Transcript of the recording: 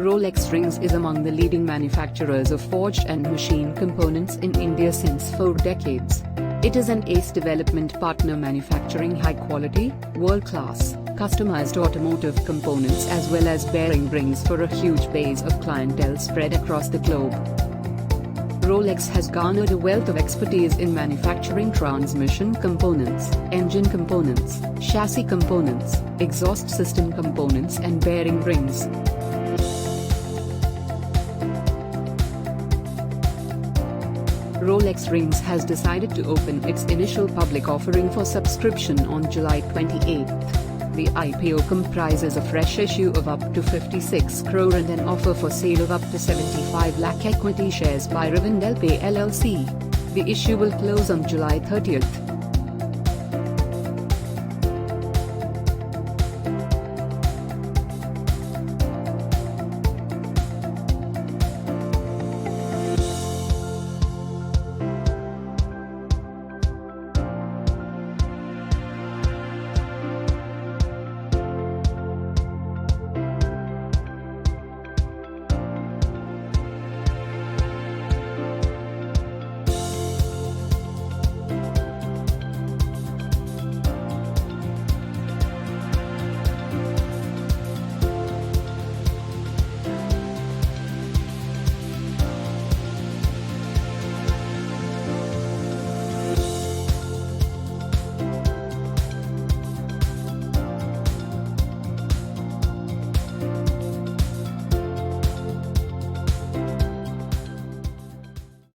Rolex Rings is among the leading manufacturers of forged and machine components in India since 4 decades. It is an ACE development partner manufacturing high-quality, world-class, customized automotive components as well as bearing rings for a huge base of clientele spread across the globe. Rolex has garnered a wealth of expertise in manufacturing transmission components, engine components, chassis components, exhaust system components and bearing rings. Rolex Rings has decided to open its initial public offering for subscription on July 28. The IPO comprises a fresh issue of up to 56 crore and an offer for sale of up to 75 lakh equity shares by Rivendell Pay LLC. The issue will close on July 30.